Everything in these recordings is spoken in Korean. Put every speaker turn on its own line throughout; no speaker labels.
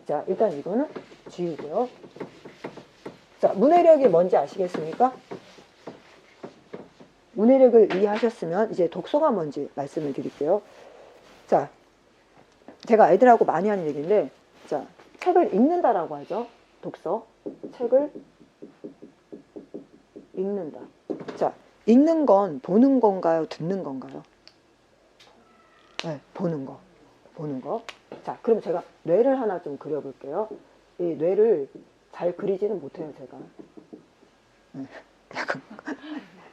자, 일단 이거는 지우고요. 자, 문해력이 뭔지 아시겠습니까? 문해력을 이해하셨으면 이제 독서가 뭔지 말씀을 드릴게요. 자, 제가 아이들하고 많이 하는 얘기인데, 자, 책을 읽는다라고 하죠. 독서. 책을 읽는다. 자, 읽는 건 보는 건가요? 듣는 건가요? 네, 보는 거. 보는 거. 자, 그럼 제가 뇌를 하나 좀 그려볼게요. 이 뇌를 잘 그리지는 못해요, 제가. 네, 약간.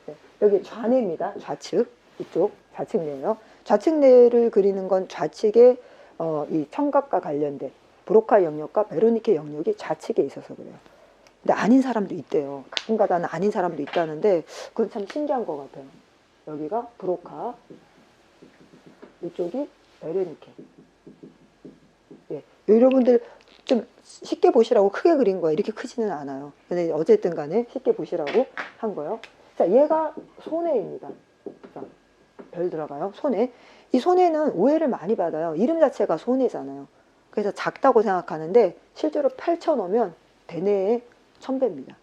네, 여기 좌뇌입니다. 좌측. 이쪽 좌측뇌예요. 좌측뇌를 그리는 건 좌측에 이 청각과 관련된 브로카 영역과 베로니케 영역이 좌측에 있어서 그래요. 근데 아닌 사람도 있대요. 가끔가다는 아닌 사람도 있다는데 그건 참 신기한 것 같아요. 여기가 브로카, 이쪽이 베로니케. 예, 여러분들 좀 쉽게 보시라고 크게 그린 거예요. 이렇게 크지는 않아요. 근데 어쨌든 간에 쉽게 보시라고 한 거예요. 자, 얘가 손해입니다. 자, 별 들어가요. 손해. 이 손해는 오해를 많이 받아요. 이름 자체가 손해잖아요. 그래서 작다고 생각하는데 실제로 펼쳐놓으면 대뇌의 1000배입니다.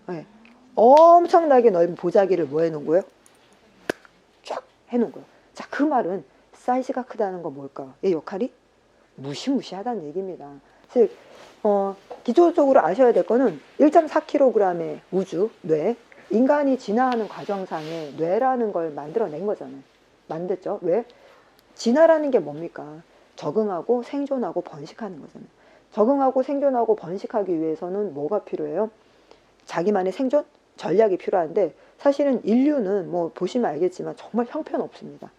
네. 엄청나게 넓은 보자기를 뭐 해놓은 거예요? 쫙 해놓은 거예요. 자, 그 말은 사이즈가 크다는 건 뭘까요? 얘 역할이 무시무시하다는 얘기입니다. 즉, 기초적으로 아셔야 될 거는 1.4kg의 우주, 뇌, 인간이 진화하는 과정상에 뇌라는 걸 만들어낸 거잖아요. 만들었죠. 왜? 진화라는 게 뭡니까? 적응하고 생존하고 번식하는 거잖아요. 적응하고 생존하고 번식하기 위해서는 뭐가 필요해요? 자기만의 생존 전략이 필요한데 사실은 인류는 뭐 보시면 알겠지만 정말 형편없습니다.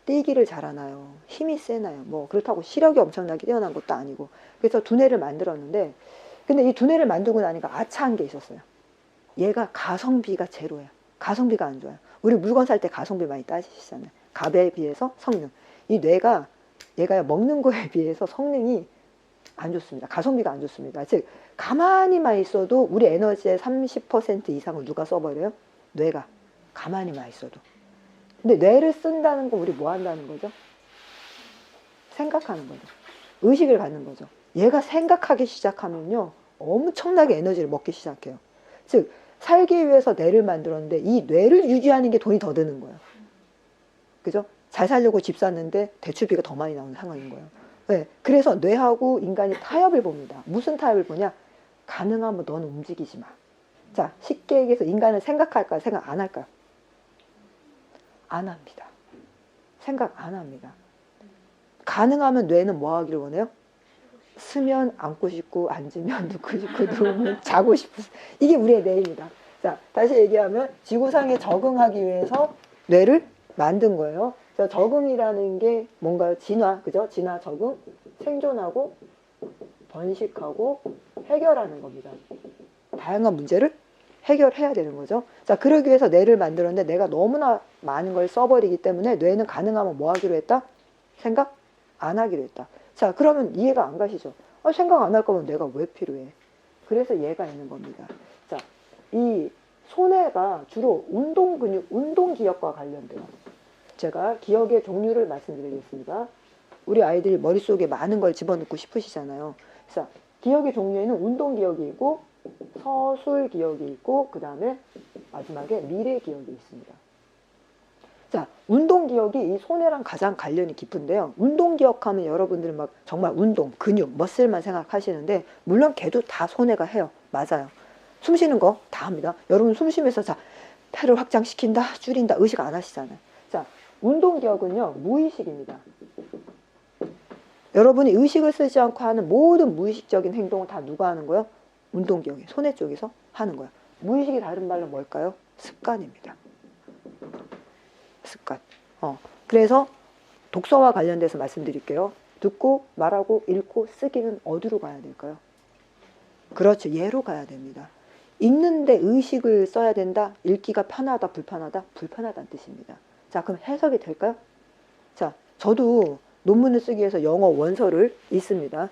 뛰기를 잘하나요? 힘이 세나요? 뭐 그렇다고 시력이 엄청나게 뛰어난 것도 아니고. 그래서 두뇌를 만들었는데 근데 이 두뇌를 만들고 나니까 아차한 게 있었어요. 얘가 가성비가 제로야. 가성비가 안 좋아요. 우리 물건 살 때 가성비 많이 따지시잖아요. 값에 비해서 성능. 이 뇌가 얘가 먹는 거에 비해서 성능이 안 좋습니다. 가성비가 안 좋습니다. 즉 가만히만 있어도 우리 에너지의 30% 이상을 누가 써버려요? 뇌가. 가만히만 있어도. 근데 뇌를 쓴다는 건 우리 뭐 한다는 거죠? 생각하는 거죠. 의식을 갖는 거죠. 얘가 생각하기 시작하면요. 엄청나게 에너지를 먹기 시작해요. 즉 살기 위해서 뇌를 만들었는데 이 뇌를 유지하는 게 돈이 더 드는 거예요. 그죠? 잘 살려고 집 샀는데 대출비가 더 많이 나오는 상황인 거예요. 네, 그래서 뇌하고 인간이 타협을 봅니다. 무슨 타협을 보냐? 가능하면 너는 움직이지 마. 자, 쉽게 얘기해서 인간은 생각할까요? 생각 안 할까요? 안 합니다. 생각 안 합니다. 가능하면 뇌는 뭐 하기를 원해요? 쓰면 앉고 싶고 앉으면 눕고 싶고 누우면 자고 싶고 이게 우리의 뇌입니다. 자, 다시 얘기하면 지구상에 적응하기 위해서 뇌를 만든 거예요. 자, 적응이라는 게 뭔가요? 진화, 그죠? 진화, 적응, 생존하고 번식하고 해결하는 겁니다. 다양한 문제를 해결해야 되는 거죠. 자, 그러기 위해서 뇌를 만들었는데 뇌가 너무나 많은 걸 써버리기 때문에 뇌는 가능하면 뭐 하기로 했다? 생각 안 하기로 했다. 자, 그러면 이해가 안 가시죠? 생각 안 할 거면 뇌가 왜 필요해? 그래서 얘가 있는 겁니다. 자, 이 손해가 주로 운동 근육, 운동 기억과 관련돼요. 제가 기억의 종류를 말씀드리겠습니다. 우리 아이들이 머릿속에 많은 걸 집어넣고 싶으시잖아요. 자, 기억의 종류에는 운동 기억이 있고 서술 기억이 있고 그 다음에 마지막에 미래 기억이 있습니다. 자, 운동 기억이 이 손해랑 가장 관련이 깊은데요. 운동 기억하면 여러분들은 막 정말 운동, 근육, 머슬만 생각하시는데 물론 걔도 다 손해가 해요. 맞아요. 숨 쉬는 거 다 합니다. 여러분 숨 쉬면서 자, 폐를 확장시킨다, 줄인다 의식 안 하시잖아요. 자, 운동 기억은요 무의식입니다. 여러분이 의식을 쓰지 않고 하는 모든 무의식적인 행동을 다 누가 하는 거예요? 운동 기억이 손해 쪽에서 하는 거예요. 무의식이 다른 말로 뭘까요? 습관입니다. 습관. 그래서 독서와 관련돼서 말씀드릴게요. 듣고 말하고 읽고 쓰기는 어디로 가야 될까요? 그렇죠. 얘로 가야 됩니다. 읽는데 의식을 써야 된다. 읽기가 편하다, 불편하다? 불편하다는 뜻입니다. 자, 그럼 해석이 될까요? 자, 저도 논문을 쓰기 위해서 영어 원서를 읽습니다.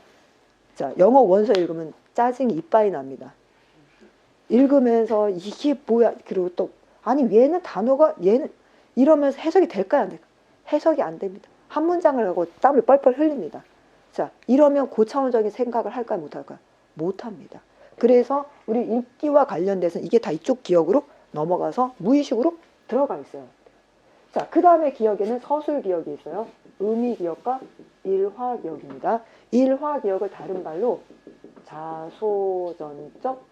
자, 영어 원서 읽으면 짜증이 이빠이 납니다. 읽으면서 이게 뭐야? 그리고 또 아니 얘는 단어가 얘는 이러면서 해석이 될까요? 안 될까요? 해석이 안 됩니다. 한 문장을 하고 땀을 뻘뻘 흘립니다. 자, 이러면 고차원적인 생각을 할까요? 못할까요? 못합니다. 그래서 우리 읽기와 관련돼서 이게 다 이쪽 기억으로 넘어가서 무의식으로 들어가 있어요. 자, 그 다음에 기억에는 서술 기억이 있어요. 의미 기억과 일화 기억입니다. 일화 기억을 다른 말로 자소전적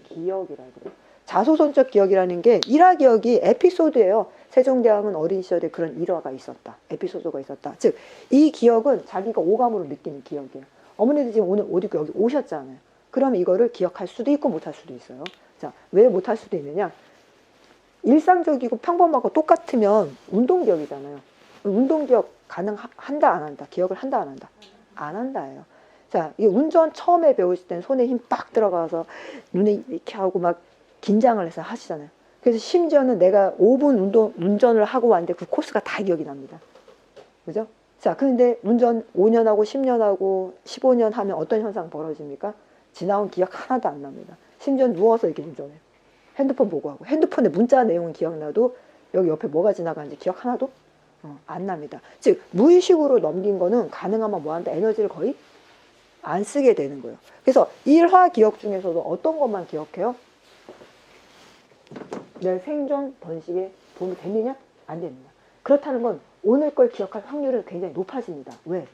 기억이라고 그래요. 자소전적 기억이라는 게 일화 기억이 에피소드예요. 세종대왕은 어린 시절에 그런 일화가 있었다. 에피소드가 있었다. 즉, 이 기억은 자기가 오감으로 느끼는 기억이에요. 어머니들 지금 오늘 어디 여기 오셨잖아요. 그럼 이거를 기억할 수도 있고 못할 수도 있어요. 자, 왜 못할 수도 있느냐? 일상적이고 평범하고 똑같으면 운동기억이잖아요. 운동기억 한다 안 한다? 기억을 한다 안 한다? 안 한다예요. 자, 이 운전 처음에 배우실 땐 손에 힘 빡 들어가서 눈에 이렇게 하고 막 긴장을 해서 하시잖아요. 그래서 심지어는 내가 5분 운전을 하고 왔는데 그 코스가 다 기억이 납니다. 그죠? 자, 그런데 운전 5년 하고 10년 하고 15년 하면 어떤 현상 벌어집니까? 지나온 기억 하나도 안 납니다. 심지어 누워서 이렇게 운전해요. 핸드폰 보고 하고 핸드폰에 문자 내용은 기억나도 여기 옆에 뭐가 지나가는지 기억 하나도 안 납니다. 즉 무의식으로 넘긴 거는 가능하면 뭐한다? 에너지를 거의 안 쓰게 되는 거예요. 그래서 일화 기억 중에서도 어떤 것만 기억해요? 내 생존 번식에 도움이 되느냐? 안 되느냐? 그렇다는 건 오늘 걸 기억할 확률은 굉장히 높아집니다. 왜?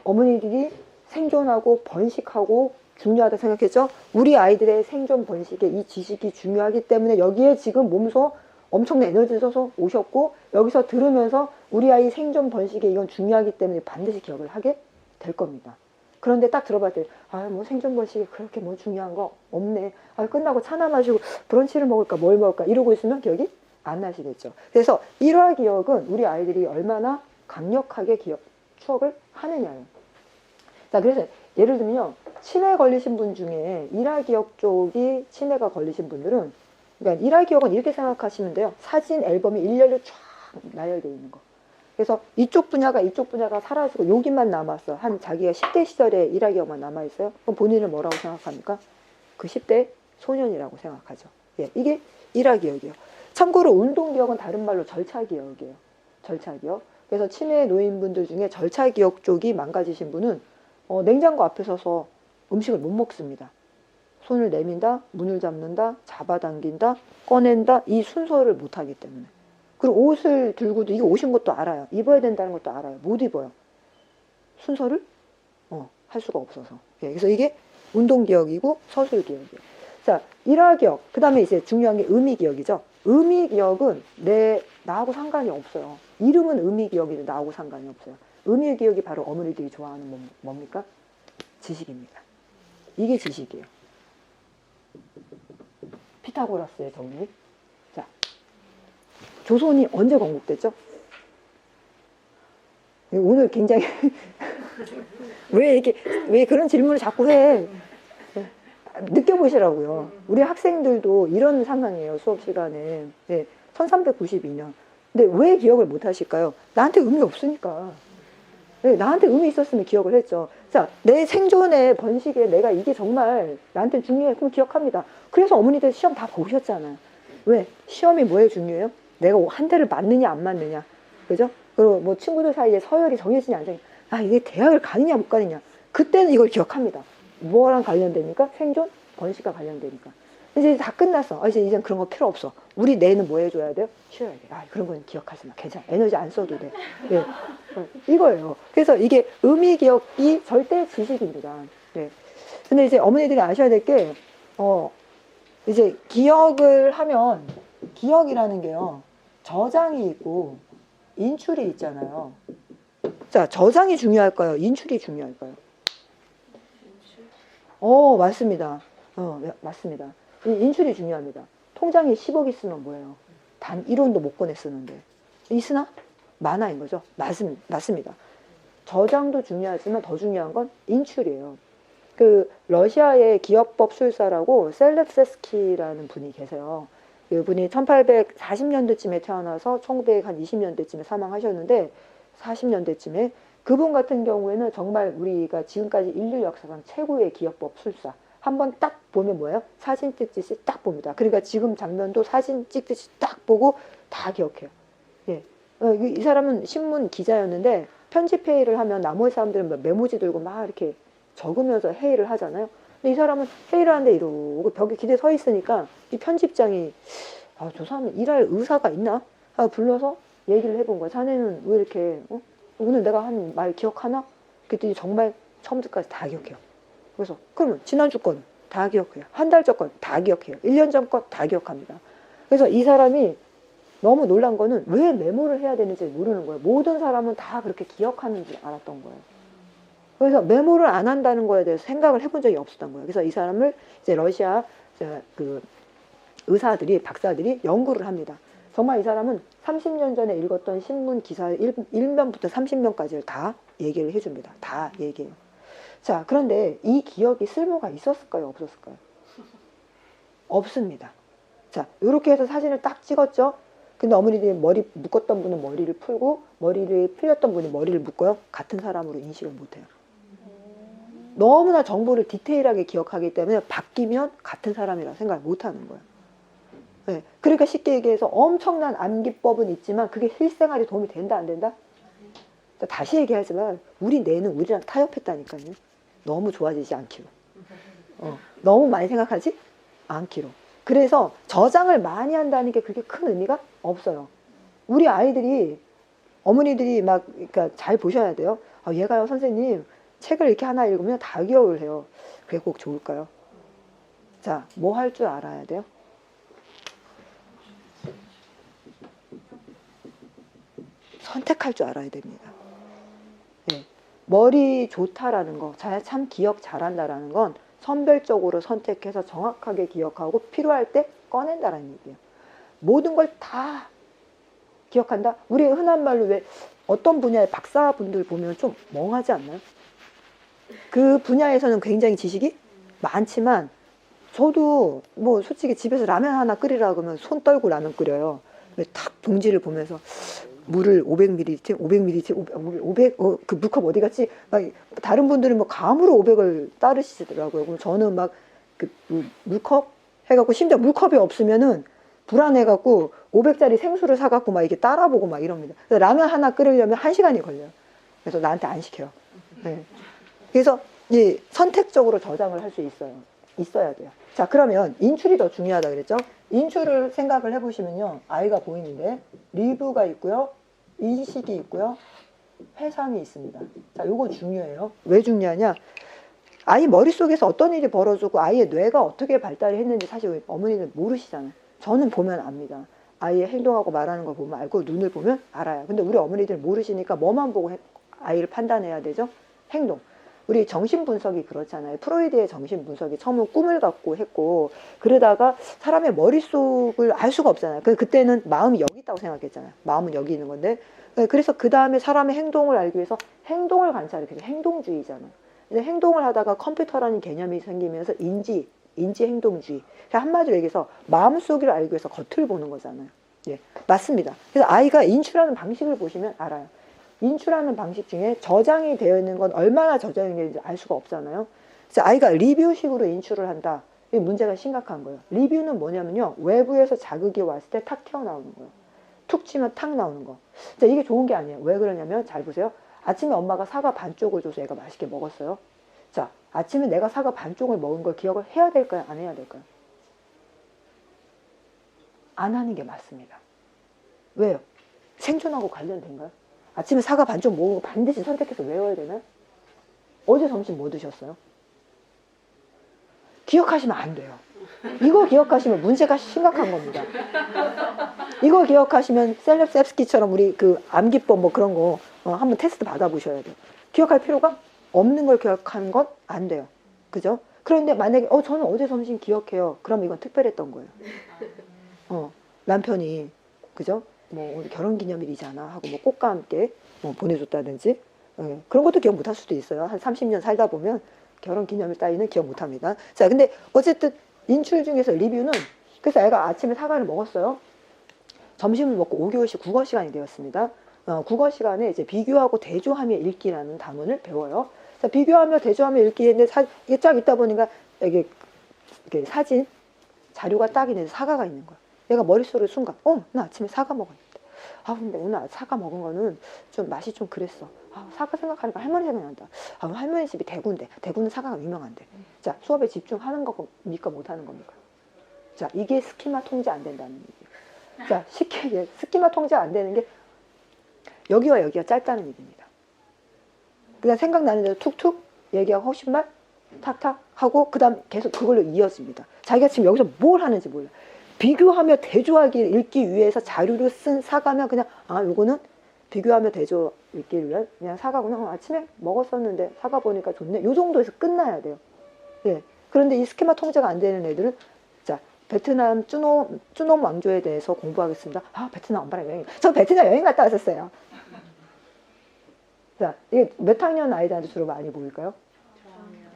어머니들이 생존하고 번식하고 중요하다 생각했죠? 우리 아이들의 생존 번식에 이 지식이 중요하기 때문에 여기에 지금 몸소 엄청난 에너지를 써서 오셨고 여기서 들으면서 우리 아이 생존 번식에 이건 중요하기 때문에 반드시 기억을 하게 될 겁니다. 그런데 딱 들어봤더니 뭐 생존 번식이 그렇게 뭐 중요한 거 없네. 끝나고 차나 마시고 브런치를 먹을까 뭘 먹을까 이러고 있으면 기억이 안 나시겠죠. 그래서 일화 기억은 우리 아이들이 얼마나 강력하게 추억을 하느냐예요. 자, 그래서 예를 들면요. 치매 걸리신 분 중에 일화 기억 쪽이 치매가 걸리신 분들은 그러니까 일화 기억은 이렇게 생각하시면 돼요. 사진 앨범이 일렬로 쫙 나열되어 있는 거. 그래서 이쪽 분야가 사라지고 여기만 남았어. 한 자기가 10대 시절에 일화 기억만 남아있어요. 그럼 본인을 뭐라고 생각합니까? 그 10대 소년이라고 생각하죠. 예, 이게 일화 기억이에요. 참고로 운동 기억은 다른 말로 절차 기억이에요. 절차 기억. 그래서 치매 노인분들 중에 절차 기억 쪽이 망가지신 분은 냉장고 앞에 서서 음식을 못 먹습니다. 손을 내민다, 문을 잡는다, 잡아당긴다, 꺼낸다 이 순서를 못하기 때문에. 그리고 옷을 들고도 이게 옷인 것도 알아요. 입어야 된다는 것도 알아요. 못 입어요. 순서를 할 수가 없어서. 예, 그래서 이게 운동기억이고 서술기억이에요. 자, 일화기억. 그 다음에 이제 중요한 게 의미기억이죠. 의미기억은 나하고 상관이 없어요. 이름은 의미기억인데 나하고 상관이 없어요. 의미기억이 바로 어머니들이 좋아하는 뭡니까? 지식입니다. 이게 지식이에요. 피타고라스의 정리. 자, 조선이 언제 건국됐죠? 오늘 굉장히 왜 그런 질문을 자꾸 해? 느껴보시라고요. 우리 학생들도 이런 상황이에요. 수업 시간에. 네, 1392년. 근데 왜 기억을 못 하실까요? 나한테 의미 없으니까. 네, 나한테 의미 있었으면 기억을 했죠. 자, 내 생존의 번식에 내가 이게 정말 나한테 중요해. 그럼 기억합니다. 그래서 어머니들 시험 다 보셨잖아요. 왜? 시험이 뭐에 중요해요? 내가 한 대를 맞느냐 안 맞느냐. 그죠? 그리고 뭐 친구들 사이에 서열이 정해지냐 안 정해지냐. 이게 대학을 가느냐 못 가느냐. 그때는 이걸 기억합니다. 뭐랑 관련되니까? 생존? 번식과 관련되니까. 이제 다 끝났어. 이젠 그런 거 필요 없어. 우리 뇌는 뭐 해줘야 돼요? 쉬어야 돼. 그런 건 기억하지 마. 괜찮아. 에너지 안 써도 돼. 네. 이거예요. 그래서 이게 의미 기억이 절대 지식입니다. 네. 근데 이제 어머니들이 아셔야 될 게, 이제 기억을 하면, 기억이라는 게요, 저장이 있고, 인출이 있잖아요. 자, 저장이 중요할까요? 인출이 중요할까요? 맞습니다. 맞습니다. 인출이 중요합니다. 통장에 10억 있으면 뭐예요? 단 1원도 못 꺼내 쓰는데. 있으나? 많아인 거죠. 맞습니다. 저장도 중요하지만 더 중요한 건 인출이에요. 러시아의 기업법술사라고 셀렙세스키라는 분이 계세요. 이분이 1840년대쯤에 태어나서 1920년대쯤에 사망하셨는데 40년대쯤에 그분 같은 경우에는 정말 우리가 지금까지 인류 역사상 최고의 기업법술사. 한번 딱 보면 뭐예요? 사진 찍듯이 딱 봅니다. 그러니까 지금 장면도 사진 찍듯이 딱 보고 다 기억해요. 예. 이 사람은 신문 기자였는데 편집 회의를 하면 나머지 사람들은 막 메모지 들고 막 이렇게 적으면서 회의를 하잖아요. 근데 이 사람은 회의를 하는데 이러고 벽에 기대 서 있으니까 이 편집장이 저 사람은 일할 의사가 있나? 하고 불러서 얘기를 해본 거야. 자네는 왜 이렇게 오늘 내가 한 말 기억하나? 그랬더니 정말 처음부터까지 다 기억해요. 그래서 그러면 지난주 건 다 기억해요. 한 달 전 건 다 기억해요. 1년 전 건 다 기억합니다. 그래서 이 사람이 너무 놀란 거는 왜 메모를 해야 되는지 모르는 거예요. 모든 사람은 다 그렇게 기억하는지 알았던 거예요. 그래서 메모를 안 한다는 거에 대해서 생각을 해본 적이 없었던 거예요. 그래서 이 사람을 이제 러시아 그 의사들이, 박사들이 연구를 합니다. 정말 이 사람은 30년 전에 읽었던 신문 기사 1면부터 30면까지를 다 얘기를 해줍니다. 다 얘기해요. 자, 그런데 이 기억이 쓸모가 있었을까요? 없었을까요? 없습니다. 자, 이렇게 해서 사진을 딱 찍었죠? 근데 어머니들이 머리 묶었던 분은 머리를 풀고 머리를 풀렸던 분이 머리를 묶어요. 같은 사람으로 인식을 못해요. 너무나 정보를 디테일하게 기억하기 때문에 바뀌면 같은 사람이라고 생각을 못하는 거예요. 네. 그러니까 쉽게 얘기해서 엄청난 암기법은 있지만 그게 실생활에 도움이 된다 안 된다? 다시 얘기하지만 우리 뇌는 우리랑 타협했다니까요. 너무 좋아지지 않기로. 너무 많이 생각하지 않기로. 그래서 저장을 많이 한다는 게 그렇게 큰 의미가 없어요. 우리 아이들이 어머니들이 막 그러니까 잘 보셔야 돼요. 얘가요 선생님 책을 이렇게 하나 읽으면 다 기억을 해요. 그게 꼭 좋을까요? 자, 뭐 할 줄 알아야 돼요? 선택할 줄 알아야 됩니다. 네. 머리 좋다라는 거, 참 기억 잘한다라는 건 선별적으로 선택해서 정확하게 기억하고 필요할 때 꺼낸다라는 얘기예요. 모든 걸 다 기억한다? 우리 흔한 말로 왜 어떤 분야의 박사분들 보면 좀 멍하지 않나요? 그 분야에서는 굉장히 지식이 많지만 저도 뭐 솔직히 집에서 라면 하나 끓이라 그러면 손 떨고 라면 끓여요. 탁 봉지를 보면서 물을 500ml, 500ml, 500, 그 물컵 어디 갔지? 막 다른 분들은 뭐 감으로 500을 따르시더라고요. 그럼 저는 막 그 물컵 해갖고 심지어 물컵이 없으면은 불안해갖고 500짜리 생수를 사갖고 막 이렇게 따라보고 막 이럽니다. 그래서 라면 하나 끓이려면 1시간이 걸려요. 그래서 나한테 안 시켜요. 네. 그래서 이 선택적으로 저장을 할 수 있어야 돼요. 자, 그러면 인출이 더 중요하다 그랬죠? 인출을 생각을 해보시면요. 아이가 보이는데 리뷰가 있고요. 인식이 있고요. 회상이 있습니다. 자, 요거 중요해요. 왜 중요하냐? 아이 머릿속에서 어떤 일이 벌어지고 아이의 뇌가 어떻게 발달을 했는지 사실 어머니는 모르시잖아요. 저는 보면 압니다. 아이의 행동하고 말하는 걸 보면 알고 눈을 보면 알아요. 근데 우리 어머니들 모르시니까 뭐만 보고 아이를 판단해야 되죠? 행동. 우리 정신분석이 그렇잖아요. 프로이드의 정신분석이 처음은 꿈을 갖고 했고 그러다가 사람의 머릿속을 알 수가 없잖아요. 그때는 마음이 여기 있다고 생각했잖아요. 마음은 여기 있는 건데 그래서 그 다음에 사람의 행동을 알기 위해서 행동을 관찰해. 그게 행동주의잖아요. 근데 행동을 하다가 컴퓨터라는 개념이 생기면서 인지행동주의. 한마디로 얘기해서 마음속을 알기 위해서 겉을 보는 거잖아요. 예, 맞습니다. 그래서 아이가 인출하는 방식을 보시면 알아요. 인출하는 방식 중에 저장이 되어 있는 건 얼마나 저장이 되는지 알 수가 없잖아요. 그래서 아이가 리뷰식으로 인출을 한다. 이 문제가 심각한 거예요. 리뷰는 뭐냐면요. 외부에서 자극이 왔을 때 탁 튀어나오는 거예요. 툭 치면 탁 나오는 거. 자, 이게 좋은 게 아니에요. 왜 그러냐면 잘 보세요. 아침에 엄마가 사과 반쪽을 줘서 애가 맛있게 먹었어요. 자, 아침에 내가 사과 반쪽을 먹은 걸 기억을 해야 될까요? 안 해야 될까요? 안 하는 게 맞습니다. 왜요? 생존하고 관련된가요? 아침에 사과 반쪽 먹은 거 반드시 선택해서 외워야 되나요? 어제 점심 뭐 드셨어요? 기억하시면 안 돼요. 이거 기억하시면 문제가 심각한 겁니다. 이거 기억하시면 셀럽셉스키처럼 우리 그 암기법 뭐 그런 거 한번 테스트 받아보셔야 돼요. 기억할 필요가 없는 걸 기억하는 건 안 돼요. 그죠? 그런데 만약에 저는 어제 점심 기억해요. 그럼 이건 특별했던 거예요. 남편이 그죠? 뭐 우리 결혼기념일이잖아 하고 뭐 꽃과 함께 뭐 보내줬다든지 그런 것도 기억 못할 수도 있어요. 한 30년 살다 보면 결혼기념일 따위는 기억 못합니다. 자, 근데 어쨌든 인출 중에서 리뷰는 그래서 애가 아침에 사과를 먹었어요. 점심을 먹고 5개월씩 국어 시간이 되었습니다. 국어 시간에 이제 비교하고 대조하며 읽기라는 단원을 배워요. 자, 비교하며 대조하며 읽기인데 이게 쫙 있다 보니까 이게 사진 자료가 딱 있는데 사과가 있는 거야. 얘가 머릿속에 순간 나 아침에 사과 먹었는데 아, 근데 오늘 사과 먹은 거는 좀 맛이 좀 그랬어. 아, 사과 생각하니까 할머니 생각난다. 아, 할머니 집이 대구인데, 대구는 사과가 유명한데. 자, 수업에 집중하는 겁니까? 못하는 겁니까? 자, 이게 스키마 통제 안 된다는 얘기예요. 자, 쉽게, 스키마 통제 안 되는 게 여기와 여기가 짧다는 얘기입니다. 그냥 생각나는 대로 툭툭 얘기하고 허신 말 탁탁 하고 그 다음 계속 그걸로 이어집니다. 자기가 지금 여기서 뭘 하는지 몰라. 비교하며 대조하기 읽기 위해서 자료를 쓴 사과면 그냥 아 요거는 비교하며 대조 읽기 위한 그냥 사과구나. 아침에 먹었었는데 사과 보니까 좋네. 요 정도에서 끝나야 돼요. 예. 그런데 이 스키마 통제가 안 되는 애들은 자 베트남 쭈놈 왕조에 대해서 공부하겠습니다. 아 베트남 엄마랑 여행. 저 베트남 여행 갔다 왔었어요. 자 이게 몇 학년 아이들한테 주로 많이 보일까요?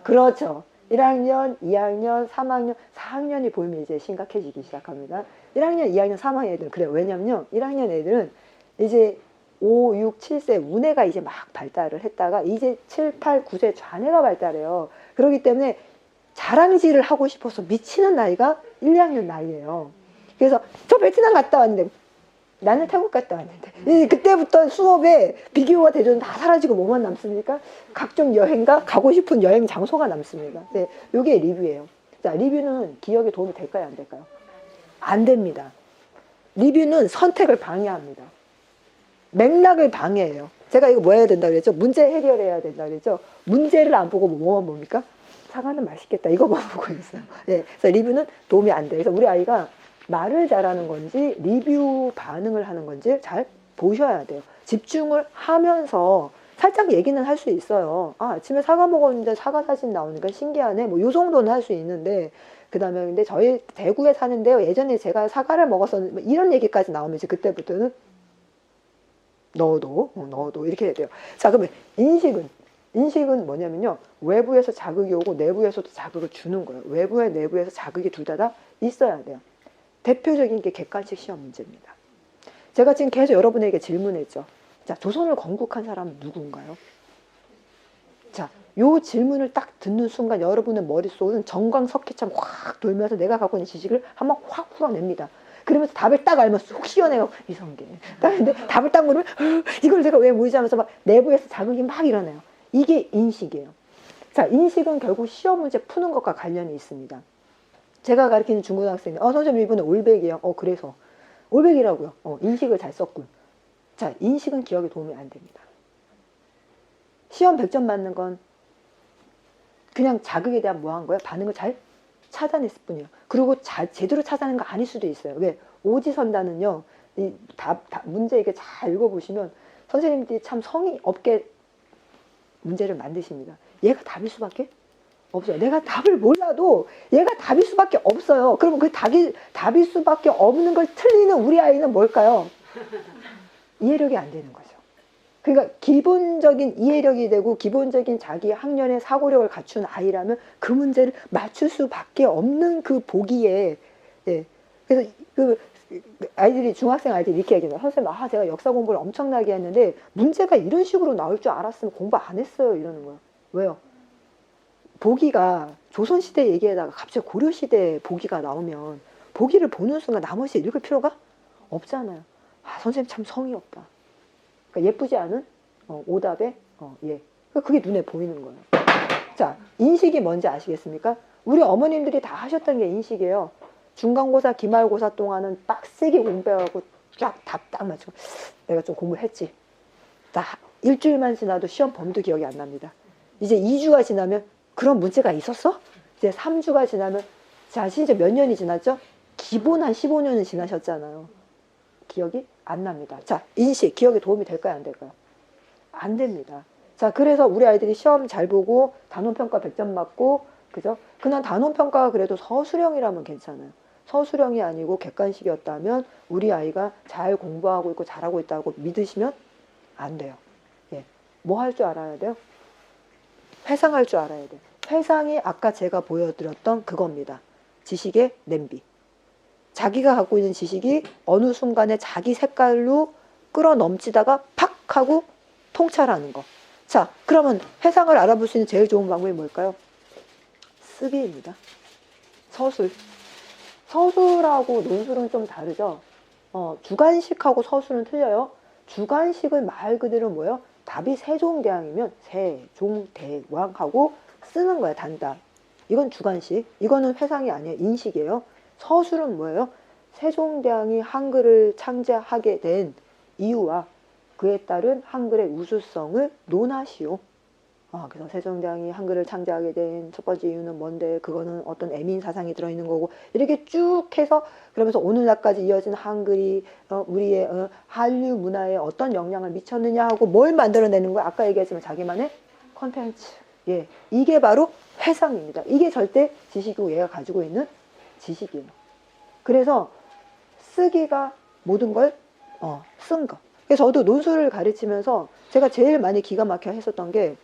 그렇죠. 1학년, 2학년, 3학년, 4학년이 보이면 이제 심각해지기 시작합니다. 1학년, 2학년, 3학년 애들은 그래요. 왜냐면요. 1학년 애들은 이제 5, 6, 7세 우뇌가 이제 막 발달을 했다가 이제 7, 8, 9세 좌뇌가 발달해요. 그렇기 때문에 자랑질을 하고 싶어서 미치는 나이가 1, 2학년 나이예요. 그래서 저 베트남 갔다 왔는데 나는 태국 갔다 왔는데 그때부터 수업에 비교와 대조는 다 사라지고 뭐만 남습니까? 각종 여행과 가고 싶은 여행 장소가 남습니다. 네, 이게 리뷰예요. 자, 리뷰는 기억에 도움이 될까요? 안 될까요? 안 됩니다. 리뷰는 선택을 방해합니다. 맥락을 방해해요. 제가 이거 뭐 해야 된다 그랬죠? 문제 해결해야 된다 그랬죠? 문제를 안 보고 뭐만 봅니까? 사과는 맛있겠다. 이거만 보고 있어요. 네, 그래서 리뷰는 도움이 안 돼요. 그래서 우리 아이가 말을 잘하는 건지 리뷰 반응을 하는 건지 잘 보셔야 돼요. 집중을 하면서 살짝 얘기는 할 수 있어요. 아, 아침에 사과 먹었는데 사과 사진 나오니까 신기하네. 뭐 요 정도는 할 수 있는데 그 다음에 근데 저희 대구에 사는데요. 예전에 제가 사과를 먹었었는데 뭐 이런 얘기까지 나오면 이제 그때부터는 넣어도 이렇게 해야 돼요. 자, 그러면 인식은 뭐냐면요. 외부에서 자극이 오고 내부에서도 자극을 주는 거예요. 외부에 내부에서 자극이 둘 다 있어야 돼요. 대표적인 게 객관식 시험 문제입니다. 제가 지금 계속 여러분에게 질문했죠. 자, 조선을 건국한 사람은 누군가요? 자, 요 질문을 딱 듣는 순간 여러분의 머릿속은 정광석회처럼 확 돌면서 내가 갖고 있는 지식을 한번 확 풀어냅니다. 그러면서 답을 딱 알면 쏙 시원해요. 이성계. 근데 답을 딱 모르면 이걸 내가 왜 모르지 하면서 막 내부에서 자극이 막 일어나요. 이게 인식이에요. 자, 인식은 결국 시험 문제 푸는 것과 관련이 있습니다. 제가 가르치는 중고등학생이 선생님 이번에 올백이에요. 그래서 올백이라고요. 인식을 잘 썼군. 자, 인식은 기억에 도움이 안 됩니다. 시험 100점 맞는 건 그냥 자극에 대한 뭐 한 거예요? 반응을 잘 찾아냈을 뿐이에요. 그리고 제대로 찾아낸 거 아닐 수도 있어요. 왜? 오지선다는요. 이 문제 이게 잘 읽어보시면 선생님들이 참 성의 없게 문제를 만드십니다. 얘가 답일 수밖에 없어요. 내가 답을 몰라도 얘가 답일 수밖에 없어요. 그러면 그 답일 수밖에 없는 걸 틀리는 우리 아이는 뭘까요? 이해력이 안 되는 거죠. 그러니까 기본적인 이해력이 되고 기본적인 자기 학년의 사고력을 갖춘 아이라면 그 문제를 맞출 수밖에 없는 그 보기에 예. 그래서 그 아이들이 중학생 아이들이 이렇게 얘기해요. 선생님, 제가 역사 공부를 엄청나게 했는데 문제가 이런 식으로 나올 줄 알았으면 공부 안 했어요. 이러는 거예요. 왜요? 보기가 조선시대 얘기에다가 갑자기 고려시대 보기가 나오면 보기를 보는 순간 나머지 읽을 필요가 없잖아요. 선생님 참 성의 없다. 그러니까 예쁘지 않은 오답에 예. 그게 눈에 보이는 거예요. 자, 인식이 뭔지 아시겠습니까? 우리 어머님들이 다 하셨던 게 인식이에요. 중간고사, 기말고사 동안은 빡세게 공부하고 쫙 답 딱 맞추고 내가 좀 공부했지. 나 일주일만 지나도 시험 범도 기억이 안 납니다. 이제 2주가 지나면 그런 문제가 있었어? 이제 3주가 지나면 자, 진짜 몇 년이 지났죠? 기본 한 15년은 지나셨잖아요. 기억이 안 납니다. 자, 인식, 기억에 도움이 될까요? 안 될까요? 안 됩니다. 자, 그래서 우리 아이들이 시험 잘 보고 단원평가 100점 맞고, 그죠? 그냥 단원평가가 그래도 서술형이라면 괜찮아요. 서술형이 아니고 객관식이었다면 우리 아이가 잘 공부하고 있고 잘하고 있다고 믿으시면 안 돼요. 예. 뭐 할 줄 알아야 돼요? 회상할 줄 알아야 돼요. 회상이 아까 제가 보여드렸던 그겁니다. 지식의 냄비. 자기가 갖고 있는 지식이 어느 순간에 자기 색깔로 끌어 넘치다가 팍 하고 통찰하는 거. 자, 그러면 회상을 알아볼 수 있는 제일 좋은 방법이 뭘까요? 쓰기입니다. 서술. 서술하고 논술은 좀 다르죠. 주관식하고 서술은 틀려요. 주관식은 말 그대로 뭐예요? 답이 세종대왕이면 세종대왕하고 쓰는 거야, 단답. 이건 주관식. 이거는 회상이 아니에요. 인식이에요. 서술은 뭐예요? 세종대왕이 한글을 창제하게 된 이유와 그에 따른 한글의 우수성을 논하시오. 그래서 세종대왕이 한글을 창제하게 된 첫 번째 이유는 뭔데, 그거는 어떤 애민 사상이 들어있는 거고, 이렇게 쭉 해서 그러면서 오늘날까지 이어진 한글이 우리의 한류 문화에 어떤 영향을 미쳤느냐 하고 뭘 만들어내는 거야. 아까 얘기했지만 자기만의 컨텐츠. 예, 이게 바로 회상입니다. 이게 절대 지식이고 얘가 가지고 있는 지식이에요. 그래서 쓰기가 모든 걸 쓴 거. 그래서 저도 논술을 가르치면서 제가 제일 많이 기가 막혀 했었던 게,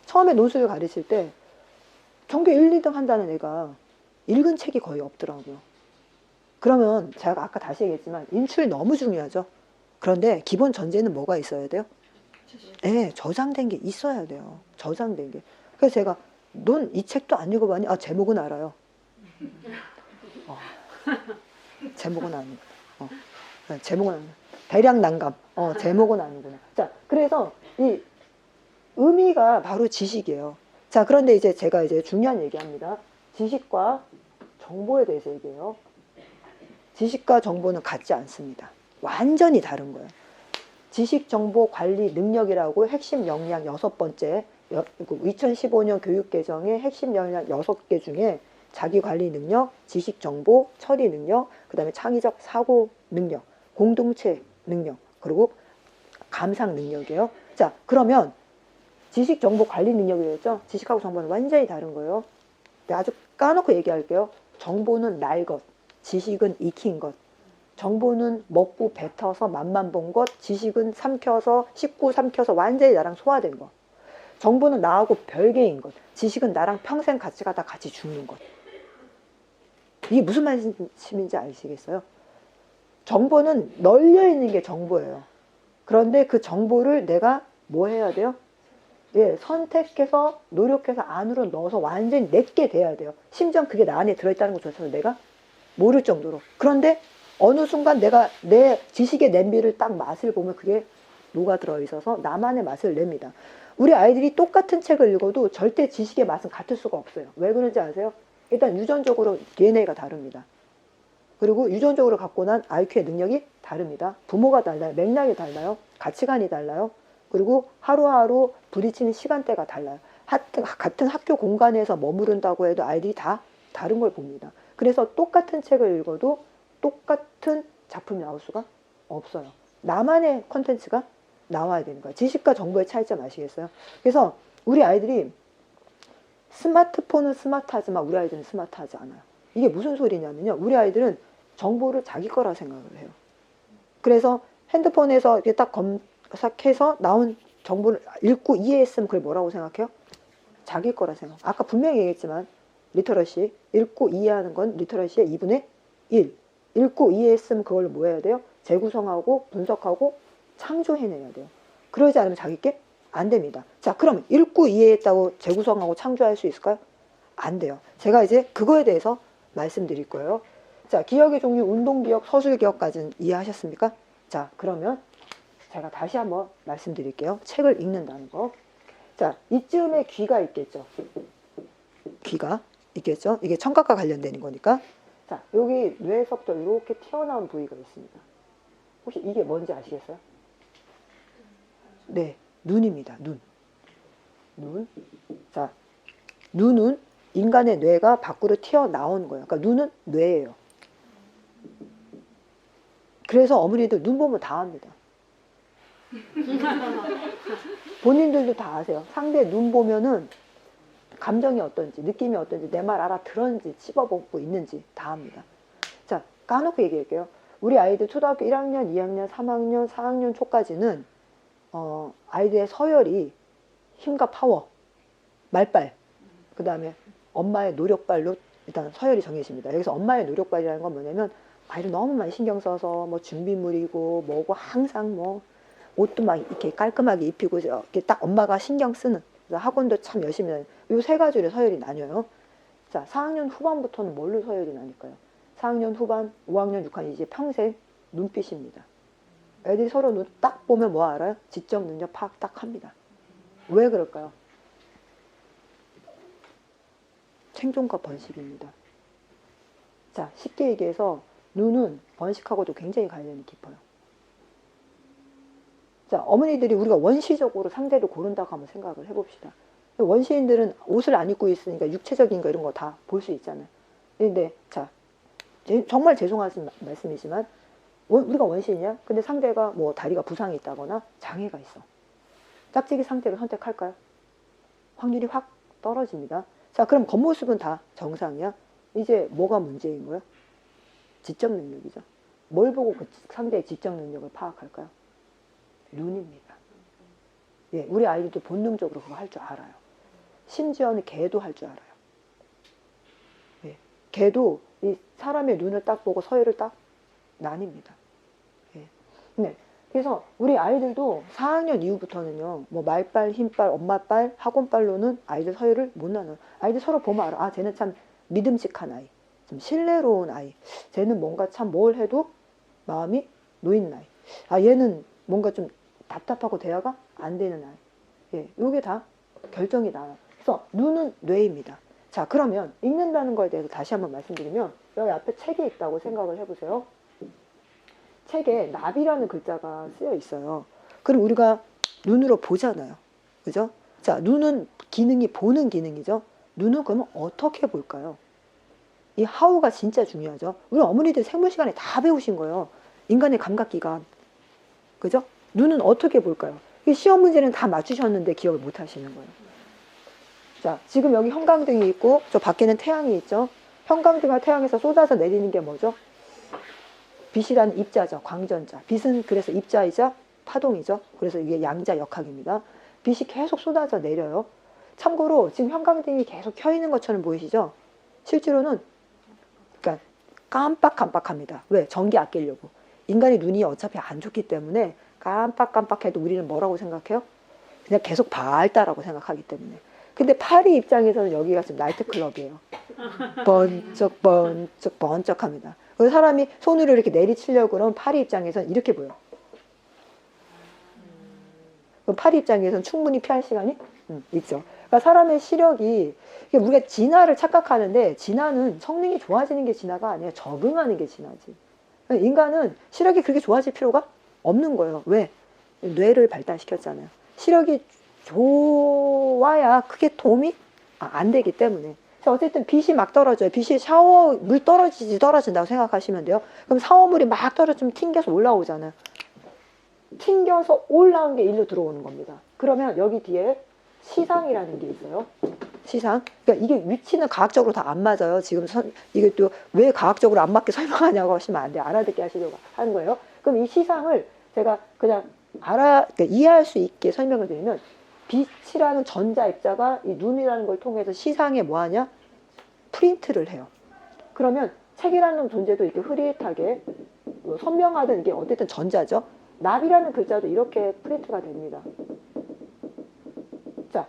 처음에 논술을 가르칠 때 전교 1, 2등 한다는 애가 읽은 책이 거의 없더라고요. 그러면 제가 아까 다시 얘기했지만 인출 너무 중요하죠. 그런데 기본 전제는 뭐가 있어야 돼요? 네, 저장된 게 있어야 돼요. 저장된 게. 그래서 제가 넌 이 책도 안 읽어봤니? 제목은 알아요. 제목은 아니고. 제목은 아니고. 대략 난감. 제목은 아니구나. 자, 그래서 이 의미가 바로 지식이에요. 자, 그런데 이제 제가 이제 중요한 얘기합니다. 지식과 정보에 대해서 얘기해요. 지식과 정보는 같지 않습니다. 완전히 다른 거예요. 지식 정보 관리 능력이라고 핵심 역량 6번째, 2015년 교육개정의 핵심 역량 6개 중에 자기 관리 능력, 지식 정보, 처리 능력, 그 다음에 창의적 사고 능력, 공동체 능력, 그리고 감상 능력이에요. 자, 그러면 지식 정보 관리 능력이었죠. 지식하고 정보는 완전히 다른 거예요. 아주 까놓고 얘기할게요. 정보는 날 것, 지식은 익힌 것. 정보는 먹고 뱉어서 맛만 본 것, 지식은 씹고 삼켜서 완전히 나랑 소화된 것. 정보는 나하고 별개인 것, 지식은 나랑 평생 같이 가다 같이 죽는 것. 이게 무슨 말씀인지 아시겠어요? 정보는 널려 있는 게 정보예요. 그런데 그 정보를 내가 뭐 해야 돼요? 예, 선택해서 노력해서 안으로 넣어서 완전히 내게 돼야 돼요. 심지어 그게 나 안에 들어있다는 것조차도 내가 모를 정도로. 그런데 어느 순간 내가 내 지식의 냄비를 딱 맛을 보면 그게 녹아 들어있어서 나만의 맛을 냅니다. 우리 아이들이 똑같은 책을 읽어도 절대 지식의 맛은 같을 수가 없어요. 왜 그런지 아세요? 일단 유전적으로 DNA가 다릅니다. 그리고 유전적으로 갖고 난 IQ의 능력이 다릅니다. 부모가 달라요. 맥락이 달라요. 가치관이 달라요. 그리고 하루하루 부딪히는 시간대가 달라요. 같은 학교 공간에서 머무른다고 해도 아이들이 다 다른 걸 봅니다. 그래서 똑같은 책을 읽어도 똑같은 작품이 나올 수가 없어요. 나만의 콘텐츠가 나와야 되는 거예요. 지식과 정보의 차이점 아시겠어요? 그래서 우리 아이들이 스마트폰은 스마트하지만 우리 아이들은 스마트하지 않아요. 이게 무슨 소리냐면요. 우리 아이들은 정보를 자기 거라 생각을 해요. 그래서 핸드폰에서 이렇게 딱 검색해서 나온 정보를 읽고 이해했으면 그걸 뭐라고 생각해요? 자기 거라 생각. 아까 분명히 얘기했지만 리터러시, 읽고 이해하는 건 리터러시의 2분의 1. 읽고 이해했으면 그걸 뭐 해야 돼요? 재구성하고 분석하고 창조해내야 돼요. 그러지 않으면 자기 게 안 됩니다. 자, 그럼 읽고 이해했다고 재구성하고 창조할 수 있을까요? 안 돼요. 제가 이제 그거에 대해서 말씀드릴 거예요. 자, 기억의 종류, 운동기억, 서술기억까지는 이해하셨습니까? 자, 그러면 제가 다시 한번 말씀드릴게요. 책을 읽는다는 거. 자, 이쯤에 귀가 있겠죠. 귀가 있겠죠. 이게 청각과 관련되는 거니까. 자, 여기 뇌에서부터 이렇게 튀어나온 부위가 있습니다. 혹시 이게 뭔지 아시겠어요? 네, 눈입니다. 눈. 자, 눈은 인간의 뇌가 밖으로 튀어나온 거예요. 그러니까 눈은 뇌예요. 그래서 어머니들 눈 보면 다 압니다. 본인들도 다 아세요. 상대 눈 보면은 감정이 어떤지, 느낌이 어떤지, 내 말 알아들었는지, 씹어보고 있는지 다 압니다. 자, 까놓고 얘기할게요. 우리 아이들 초등학교 1학년, 2학년, 3학년, 4학년 초까지는 아이들의 서열이 힘과 파워, 말빨, 그 다음에 엄마의 노력발로 일단 서열이 정해집니다. 여기서 엄마의 노력발이라는 건 뭐냐면 아이를 너무 많이 신경 써서 뭐 준비물이고 뭐고 항상 뭐 옷도 막 이렇게 깔끔하게 입히고 이렇게 딱 엄마가 신경 쓰는, 학원도 참 열심히 다니는 이 세 가지로 서열이 나뉘어요. 자, 4학년 후반부터는 뭘로 서열이 나뉠까요? 4학년 후반, 5학년, 6학년 이제 평생 눈빛입니다. 애들이 서로 눈 딱 보면 뭐 알아요? 지적 능력 파악 딱 합니다. 왜 그럴까요? 생존과 번식입니다. 자, 쉽게 얘기해서 눈은 번식하고도 굉장히 관련이 깊어요. 자, 어머니들이 우리가 원시적으로 상대를 고른다고 한번 생각을 해봅시다. 원시인들은 옷을 안 입고 있으니까 육체적인 거 이런 거 다 볼 수 있잖아요. 근데 자, 정말 죄송하신 말씀이지만 우리가 원시인이야? 근데 상대가 뭐 다리가 부상이 있다거나 장애가 있어. 짝짓기 상대를 선택할까요? 확률이 확 떨어집니다. 자, 그럼 겉모습은 다 정상이야? 이제 뭐가 문제인 거야? 지적 능력이죠. 뭘 보고 그 상대의 지적 능력을 파악할까요? 눈입니다. 예, 우리 아이들도 본능적으로 그거 할 줄 알아요. 심지어는 개도 할 줄 알아요. 예, 개도 이 사람의 눈을 딱 보고 서열을 딱 나뉩니다. 예. 네. 그래서 우리 아이들도 4학년 이후부터는요, 뭐 말빨, 힘빨, 엄마빨, 학원빨로는 아이들 서열을 못 나눠요. 아이들 서로 보면 알아. 아, 쟤는 참 믿음직한 아이, 좀 신뢰로운 아이. 쟤는 뭔가 참 뭘 해도 마음이 놓인 아이. 아, 얘는 뭔가 좀 답답하고 대화가 안 되는 아이. 예, 요게 다 결정이 나요. 그래서 눈은 뇌입니다. 자, 그러면 읽는다는 거에 대해서 다시 한번 말씀드리면 여기 앞에 책이 있다고 생각을 해보세요. 책에 나비라는 글자가 쓰여 있어요. 그럼 우리가 눈으로 보잖아요. 그죠? 자, 눈은 기능이 보는 기능이죠. 눈은 그러면 어떻게 볼까요? 이 하우가 진짜 중요하죠. 우리 어머니들 생물 시간에 다 배우신 거예요. 인간의 감각기관. 그죠? 눈은 어떻게 볼까요? 이 시험 문제는 다 맞추셨는데 기억을 못 하시는 거예요. 자, 지금 여기 형광등이 있고 저 밖에는 태양이 있죠. 형광등과 태양에서 쏟아져 내리는 게 뭐죠? 빛이라는 입자죠. 광전자. 빛은 그래서 입자이자 파동이죠. 그래서 이게 양자 역학입니다. 빛이 계속 쏟아져 내려요. 참고로 지금 형광등이 계속 켜 있는 것처럼 보이시죠? 실제로는 그러니까 깜빡깜빡합니다. 왜? 전기 아끼려고. 인간의 눈이 어차피 안 좋기 때문에 깜빡깜빡해도 우리는 뭐라고 생각해요? 그냥 계속 밝다라고 생각하기 때문에. 근데 파리 입장에서는 여기가 지금 나이트클럽이에요. 번쩍 번쩍 번쩍합니다. 그래서 사람이 손으로 이렇게 내리치려고 그러면 파리 입장에서는 이렇게 보여. 그럼 파리 입장에서는 충분히 피할 시간이 있죠. 그러니까 사람의 시력이 우리가 진화를 착각하는데 진화는 성능이 좋아지는 게 진화가 아니에요. 적응하는 게 진화지. 그러니까 인간은 시력이 그렇게 좋아질 필요가 없는 거예요. 왜? 뇌를 발달시켰잖아요. 시력이 좋아야 크게 도움이 안 되기 때문에. 어쨌든 빛이 막 떨어져요. 빛이 샤워 물 떨어진다고 생각하시면 돼요. 그럼 샤워물이 막 떨어지면 튕겨서 올라오잖아요. 튕겨서 올라온 게 일로 들어오는 겁니다. 그러면 여기 뒤에 시상이라는 게 있어요. 시상. 그러니까 이게 위치는 과학적으로 다 안 맞아요. 지금 이게 또 왜 과학적으로 안 맞게 설명하냐고 하시면 안 돼요. 알아듣게 하시려고 하는 거예요. 그럼 이 시상을 제가 그냥 그러니까 이해할 수 있게 설명을 드리면 빛이라는 전자 입자가 이 눈이라는 걸 통해서 시상에 뭐하냐? 프린트를 해요. 그러면 책이라는 존재도 이렇게 흐릿하게 선명하든 이게 어쨌든 전자죠. 나비라는 글자도 이렇게 프린트가 됩니다. 자,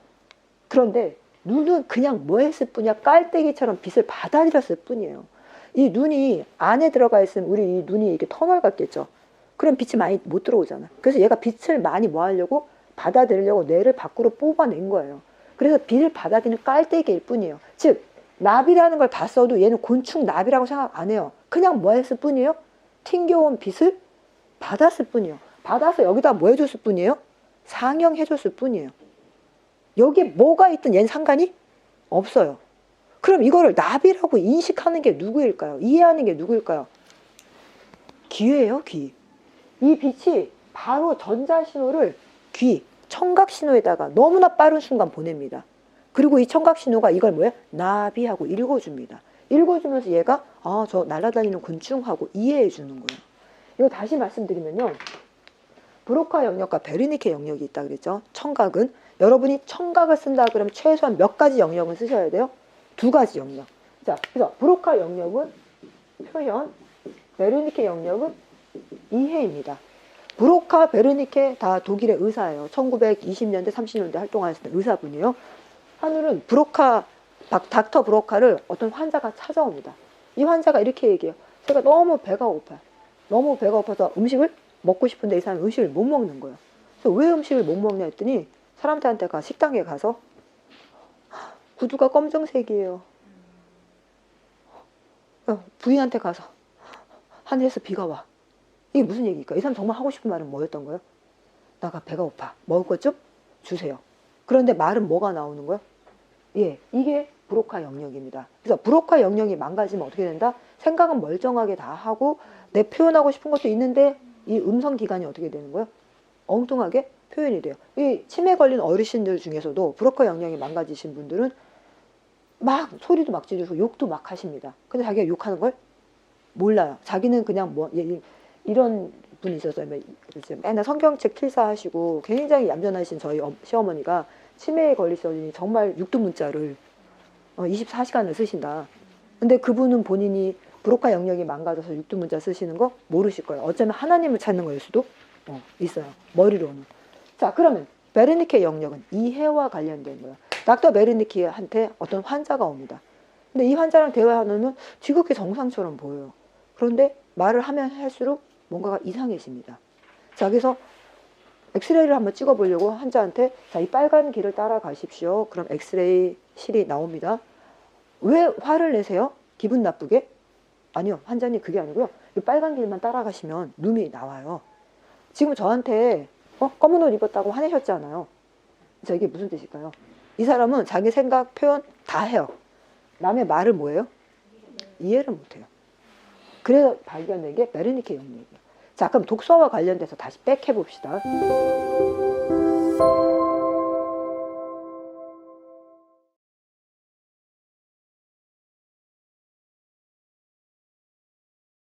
그런데 눈은 그냥 뭐 했을 뿐이야? 깔때기처럼 빛을 받아들였을 뿐이에요. 이 눈이 안에 들어가 있으면 우리 이 눈이 이렇게 터널 같겠죠. 그럼 빛이 많이 못 들어오잖아. 그래서 얘가 빛을 많이 뭐 하려고? 받아들이려고 뇌를 밖으로 뽑아낸 거예요. 그래서 빛을 받아들이는 깔때기일 뿐이에요. 즉 나비라는 걸 봤어도 얘는 곤충 나비라고 생각 안 해요. 그냥 뭐 했을 뿐이에요? 튕겨온 빛을 받았을 뿐이에요. 받아서 여기다 뭐 해줬을 뿐이에요? 상영해줬을 뿐이에요. 여기에 뭐가 있든 얘는 상관이 없어요. 그럼 이거를 나비라고 인식하는 게 누구일까요? 이해하는 게 누구일까요? 귀예요, 귀. 이 빛이 바로 전자신호를 귀, 청각신호에다가 너무나 빠른 순간 보냅니다. 그리고 이 청각신호가 이걸 뭐예요? 나비하고 읽어줍니다. 읽어주면서 얘가 저 날아다니는 곤충하고 이해해 주는 거예요. 이거 다시 말씀드리면요. 브로카 영역과 베르니케 영역이 있다 그랬죠. 청각은 여러분이 청각을 쓴다 그러면 최소한 몇 가지 영역은 쓰셔야 돼요? 2가지 영역. 자, 그래서 브로카 영역은 표현, 베르니케 영역은 이해입니다. 브로카, 베르니케 다 독일의 의사예요. 1920년대, 30년대 활동하셨던 의사분이에요. 하늘은 브로카, 닥터 브로카를 어떤 환자가 찾아옵니다. 이 환자가 이렇게 얘기해요. 제가 너무 배가 고파요. 너무 배가 고파서 음식을 먹고 싶은데 이 사람이 음식을 못 먹는 거예요. 그래서 왜 음식을 못 먹냐 했더니 사람들한테 식당에 가서 구두가 검정색이에요. 부인한테 가서 하늘에서 비가 와. 이게 무슨 얘기일까? 이 사람 정말 하고 싶은 말은 뭐였던 거예요? 나가 배가 고파. 먹을 것 좀 주세요. 그런데 말은 뭐가 나오는 거예요? 예, 이게 브로카 영역입니다. 그래서 브로카 영역이 망가지면 어떻게 된다? 생각은 멀쩡하게 다 하고 내 표현하고 싶은 것도 있는데 이 음성 기관이 어떻게 되는 거예요? 엉뚱하게 표현이 돼요. 이 치매 걸린 어르신들 중에서도 브로카 영역이 망가지신 분들은 막 소리도 막 지르고 욕도 막 하십니다. 근데 자기가 욕하는 걸 몰라요. 자기는 그냥 뭐 이런 분이 있었어요. 맨날 성경책 필사하시고 굉장히 얌전하신 저희 시어머니가 치매에 걸리시더니 정말 육두문자를 24시간을 쓰신다. 근데 그분은 본인이 브로카 영역이 망가져서 육두문자 쓰시는 거 모르실 거예요. 어쩌면 하나님을 찾는 거일 수도 있어요. 머리로는. 자, 그러면 베르니케 영역은 이해와 관련된 거예요. 닥터 베르니케한테 어떤 환자가 옵니다. 근데 이 환자랑 대화하면 지극히 정상처럼 보여요. 그런데 말을 하면 할수록 뭔가가 이상해집니다. 자, 그래서 엑스레이를 한번 찍어보려고 환자한테 자, 이 빨간 길을 따라가십시오. 그럼 엑스레이 실이 나옵니다. 왜 화를 내세요? 기분 나쁘게? 아니요, 환자님 그게 아니고요. 이 빨간 길만 따라가시면 눈이 나와요. 지금 저한테 검은 옷 입었다고 화내셨잖아요. 자, 이게 무슨 뜻일까요? 이 사람은 자기 생각, 표현 다 해요. 남의 말을 뭐예요? 이해를 못해요. 그래서 발견된 게 베르니케 영역이에요. 자, 그럼 독서와 관련돼서 다시 백 해봅시다.